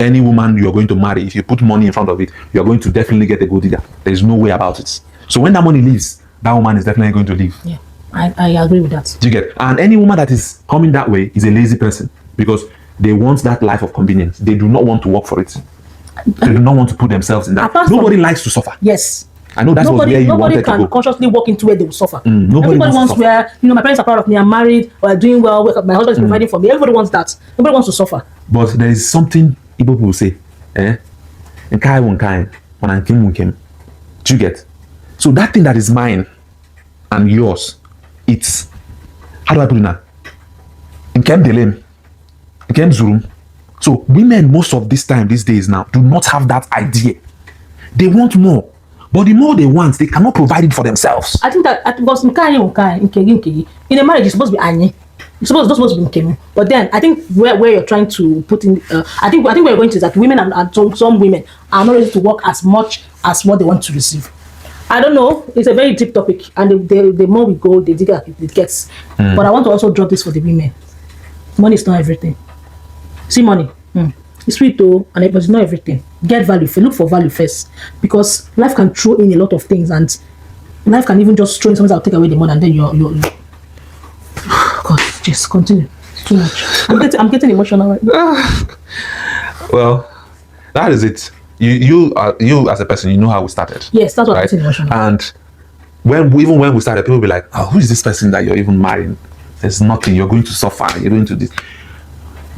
any woman you're going to marry, if you put money in front of it, you're going to definitely get a gold digger. There's no way about it. So when that money leaves, that woman is definitely going to leave. Yeah, I agree with that. Do you get? And any woman that is coming that way is a lazy person, because they want that life of convenience. They do not want to work for it. They do not want to put themselves in that. Nobody likes to suffer. Yes. I know that's where you wanted to go. Nobody can consciously walk into where they will suffer. Everybody wants where, my parents are proud of me, I'm married, or I'm doing well, my husband is providing for me. Everybody wants that. Nobody wants to suffer. But there is something Igbo people say, do you get? So that thing that is mine and yours, it's, how do I put it now? Nkem Delem, Nkem Zurum. So women most of this time, these days now, do not have that idea. They want more. But the more they want, they cannot provide it for themselves. I think that because in a marriage, it's supposed to be Anye. It's supposed to be Nkemi. But then I think where you're trying to put in, I think where you're going to is that women and some women are not ready to work as much as what they want to receive. I don't know. It's a very deep topic, and the more we go, the bigger it gets. But I want to also drop this for the women. Money is not everything. See, money. It's sweet though, and it's not everything. Get value. Look for value first, because life can throw in a lot of things, and life can even just throw in something that'll take away the money, and then you're. God, just continue. It's too much. I'm getting emotional right now. Well, that is it. You as a person, you know how we started. Yes, that's what I'm getting emotional. And when we started, people will be like, "Oh, who is this person that you're even marrying? There's nothing. You're going to suffer. You're going to this."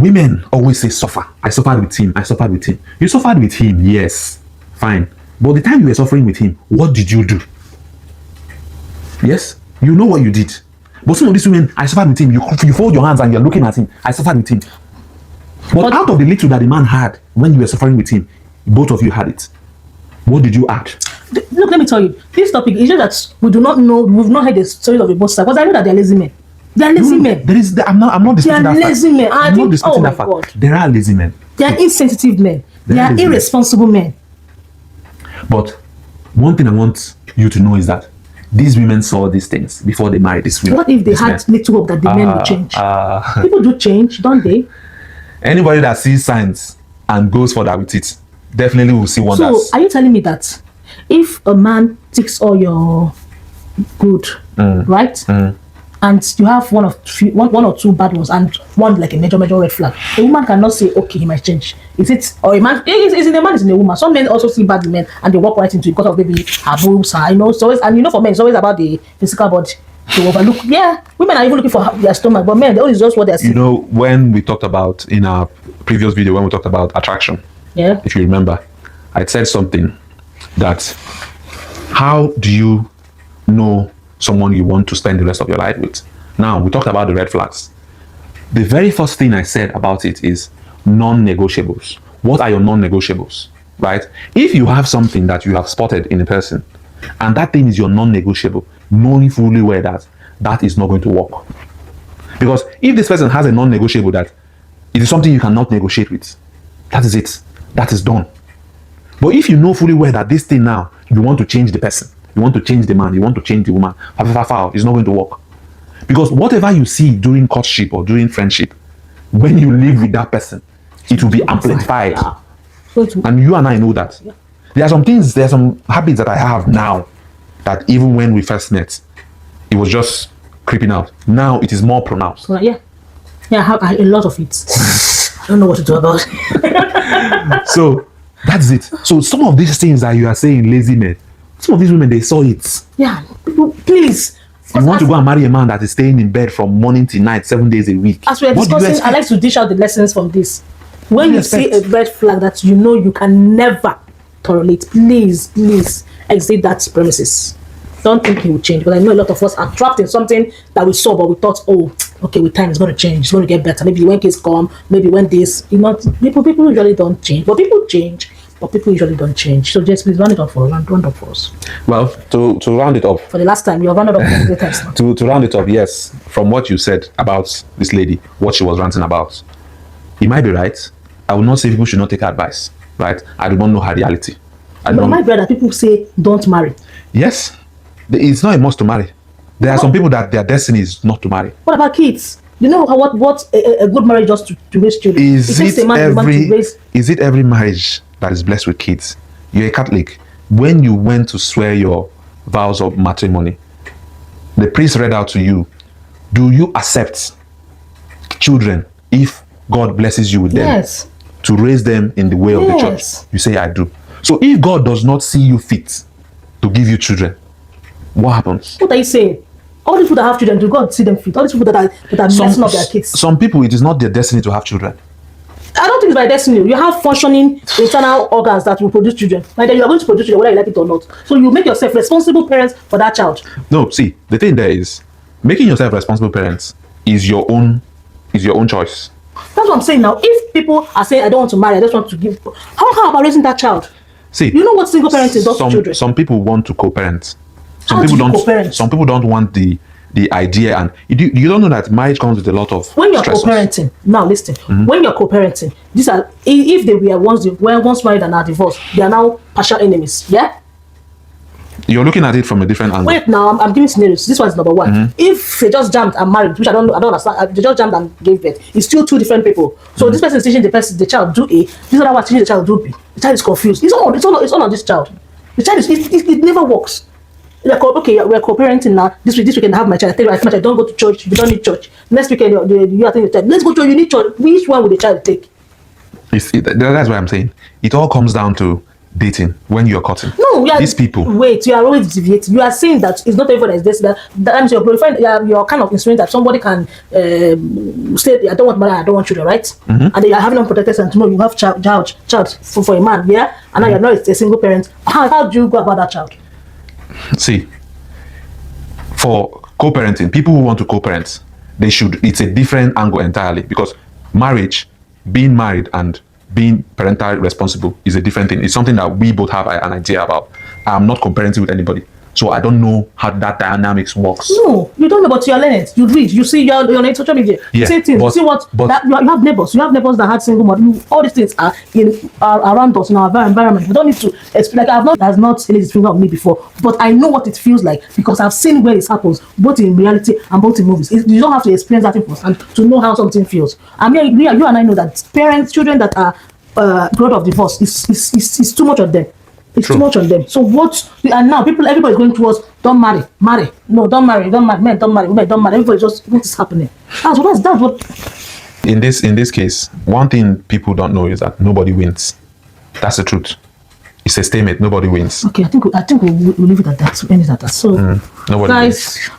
Women always say suffer. I suffered with him. I suffered with him. You suffered with him, yes, fine. But the time you were suffering with him, what did you do? Yes, you know what you did. But some of these women, I suffered with him. You fold your hands and you're looking at him. I suffered with him. But out of the little that the man had when you were suffering with him, both of you had it. What did you add? Look, let me tell you. This topic is just that we do not know. We've not heard the story of the both sides. Because I know that they're lazy men. They are lazy men. I'm not disputing that fact. They are lazy men. I'm not disputing that fact. God. There are lazy men. They are insensitive men. They are irresponsible men. But one thing I want you to know is that these women saw these things before they married these women. What if they had little hope that the men would change? People do change, don't they? Anybody that sees signs and goes for that with it definitely will see wonders. So, are you telling me that if a man ticks all your good, right? And you have one or two bad ones and one like a major red flag, a woman cannot say, okay, he might change. Is it, or a man, is in a man, is in a woman. Some men also see bad men and they walk right into it because of maybe her boobs, her, it's always, and for men, it's always about the physical body. To overlook, women are even looking for their stomach, but men, it's just what they're seeing. When we talked about, in our previous video, when we talked about attraction, if you remember, I said something that, how do you know someone you want to spend the rest of your life with? Now, we talked about the red flags. The very first thing I said about it is non-negotiables. What are your non-negotiables, right? If you have something that you have spotted in a person, and that thing is your non-negotiable, knowing fully well that is not going to work. Because if this person has a non-negotiable that it is something you cannot negotiate with, that is it. That is done. But if you know fully well that this thing now, you want to change the person, you want to change the man, you want to change the woman, it's not going to work. Because whatever you see during courtship or during friendship, when you live with that person, it will be amplified. And you and I know that. There are some things, there are some habits that I have now that even when we first met, it was just creeping out. Now it is more pronounced. Well, I have a lot of it. I don't know what to do about it. So that's it. So some of these things that you are saying, lazy men, some of these women, they saw it. Yeah, people, please. You want to go and marry a man that is staying in bed from morning to night, 7 days a week. As we are discussing, I like to dish out the lessons from this. When you see a red flag that you can never tolerate, please exit that premises. Don't think he will change, but I know a lot of us are trapped in something that we saw, but we thought, oh, okay, with time it's going to change, it's going to get better. Maybe when kids come, maybe when this, people usually don't change, but people change, but people usually don't change. So just please round it up for us. Well, to round it up. For the last time, you have rounded up for the times now. To round it up, yes, from what you said about this lady, what she was ranting about, it might be right. I would not say people should not take advice, right? I do not know her reality. But my brother, people say don't marry. Yes. It's not a must to marry. There are some people that their destiny is not to marry. What about kids? You know what a good marriage does to raise children? Is it every marriage that is blessed with kids? You're a Catholic. When you went to swear your vows of matrimony, the priest read out to you, do you accept children if God blesses you with them? Yes. To raise them in the way of the church? You say, I do. So if God does not see you fit to give you children, what happens? What are you saying? All these people that have children, do God see them fit? All these people that are messing up their kids. Some people, it is not their destiny to have children. I don't think it's by destiny. You have functioning internal organs that will produce children. Like you are going to produce children whether you like it or not. So you make yourself responsible parents for that child. No, see, the thing there is, making yourself responsible parents is your own choice. That's what I'm saying now. If people are saying, I don't want to marry, I just want to give, how about raising that child? See, you know what single parenting does to children? Some people want to co-parent. Some people don't want the idea, and you don't know that marriage comes with a lot of when you're stressors. co-parenting. Now listen, when you're co-parenting, these are, if they were once married and are divorced, they are now partial enemies. Yeah. You're looking at it from a different angle. Wait, now I'm giving scenarios. This one is number one. If they just jammed and married, which I don't understand, they just jammed and gave birth, it's still two different people. So this person is teaching the child do A, this other one is teaching the child do B. The child is confused. It's all on this child. The child it never works. Like, okay, we're co-parenting now. This weekend I have my child. I tell you, I don't go to church. You don't need church. Next weekend you are telling the child, let's go to church. You need church. Which one will the child take? That's what I'm saying. It all comes down to dating when you're cutting. No, these people. Wait, you are always deviating. You are saying that it's not everyone is this. That means you're glorifying. You're kind of insinuating that somebody can say, I don't want money, I don't want children, right? And they are having unprotected, and tomorrow you have child for a man, yeah, and now you're not a single parent. How do you go about that child? See, for co-parenting, people who want to co-parent, it's a different angle entirely, because marriage, being married and being parental responsible is a different thing. It's something that we both have an idea about. I'm not co-parenting with anybody, so I don't know how that dynamics works. No, you don't know, but you're learning. You read, you see, you're on social media. You say things. You see what you have neighbors. You have neighbors that had single mother. All these things are around us in our environment. We don't need to explain. Like has not laid his finger on me before, but I know what it feels like because I've seen where it happens, both in reality and both in movies. You don't have to experience that first and to know how something feels. I mean, you and I know that children that are product of divorce is too much of them. It's True. Too much on them. So and now everybody is going towards don't marry. No, don't marry. Men don't marry. Women don't marry. Everybody just, what is happening? That's what. In this case, one thing people don't know is that nobody wins. That's the truth. It's a statement. Nobody wins. Okay, I think we'll leave it at that. End it at that. So, nobody wins.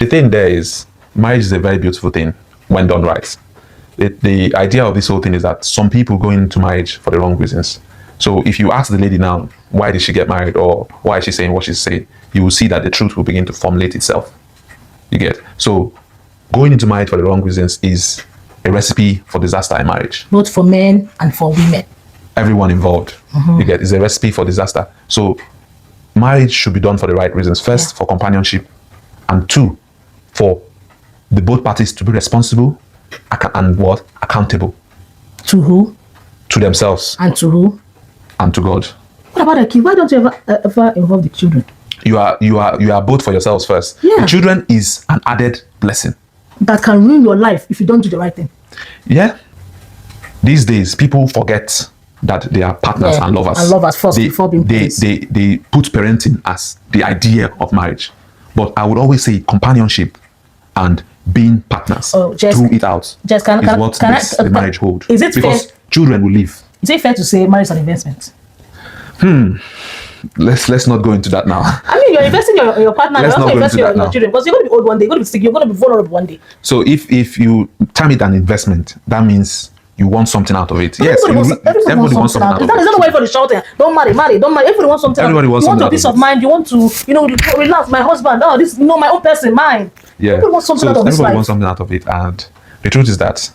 The thing there is, marriage is a very beautiful thing when done right. The idea of this whole thing is that some people go into marriage for the wrong reasons. So if you ask the lady now, why did she get married, or why is she saying what she's saying, you will see that the truth will begin to formulate itself. You get? So going into marriage for the wrong reasons is a recipe for disaster in marriage. Both for men and for women. Everyone involved. You get? It's a recipe for disaster. So marriage should be done for the right reasons. First, for companionship, and two, for the both parties to be responsible and accountable. To who? To themselves. And to who? And to God. What about the kids? Why don't you ever involve the children? You are both for yourselves first. Yeah. The children is an added blessing. That can ruin your life if you don't do the right thing. Yeah. These days, people forget that they are partners and lovers. And lovers first before being parents. They put parenting as the idea of marriage. But I would always say companionship and being partners through it out is what makes the marriage hold. Is it because fair? Children will live. Is it fair to say marriage is an investment? Let's not go into that now. I mean, you're investing in your partner, you're also investing in your children, because you're going to be old one day, you're going to be sick, you're going to be vulnerable one day. So if you term it an investment, that means you want something out of it. Everybody wants something out of it. Is that why everybody shouting, don't marry, don't marry. Everybody wants something. Everybody wants something. You want a peace of mind. You want to, relax. My husband, this, my own person, mine. Yeah. Everybody wants something out of this life. Everybody wants something out of it, and the truth is that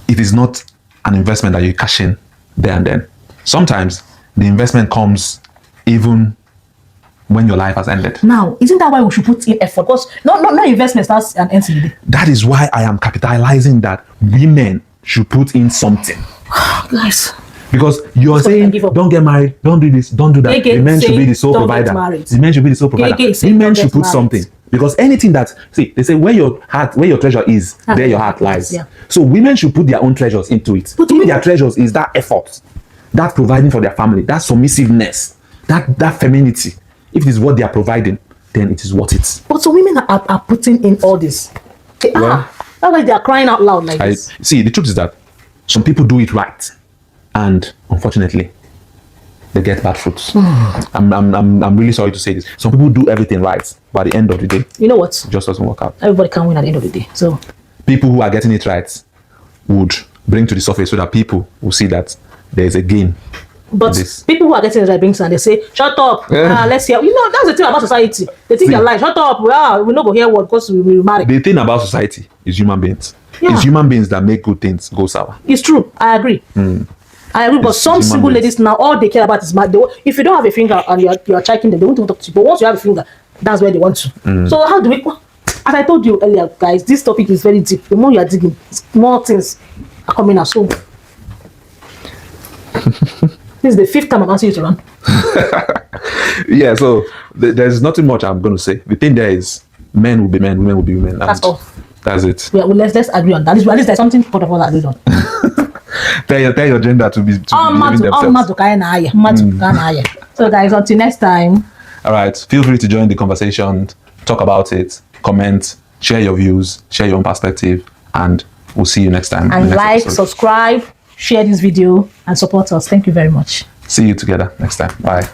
it is not an investment that you cash in there and then. Sometimes the investment comes even when your life has ended. Now, isn't that why we should put in effort? Because not investment starts and ends in the day. That is why I am capitalizing that women should put in something. Guys. Because you're saying, don't get married, don't do this, don't do that. The men should be the sole provider. The men should be the sole provider. Women should put something. Because anything that, see, they say where your treasure is, there your heart lies. Yeah. So women should put their own treasures into it. But if their treasures is that effort, that providing for their family, that submissiveness, that femininity, if it is what they are providing, then it is worth it. But so women are putting in all this. That's why they are crying out loud like this. See, the truth is that some people do it right, and unfortunately, they get bad fruits. I'm really sorry to say this. Some people do everything right, but at the end of the day, you know what? It just doesn't work out. Everybody can win at the end of the day. So people who are getting it right would bring to the surface so that people will see that there is a gain. But people who are getting it right brings and they say, "Shut up! Let's hear." You know, that's the thing about society. They think they're like, "Shut up! Well, we not go hear what because we marry." The thing about society is human beings. Yeah. It's human beings that make good things go sour. It's true. I agree. I agree. But some single ladies now, all they care about is marriage. If you don't have a finger and you're checking them, they won't talk to you. But once you have a finger, that's where they want to. So how do we? As I told you earlier, guys, this topic is very deep. The more you are digging, more things are coming out. So this is the 5th time I'm asking you to run. Yeah, so there's nothing much I'm going to say. The thing there is, men will be men, women will be women. That's all. That's it. Yeah, well, let's agree on that. At least there's something part of all agreed on. tell your gender to be themselves. So guys, until next time. All right, feel free to join the conversation, talk about it, comment, share your views, share your own perspective, and we'll see you next time. And like, subscribe, share this video, and support us. Thank you very much. See you together next time. Bye.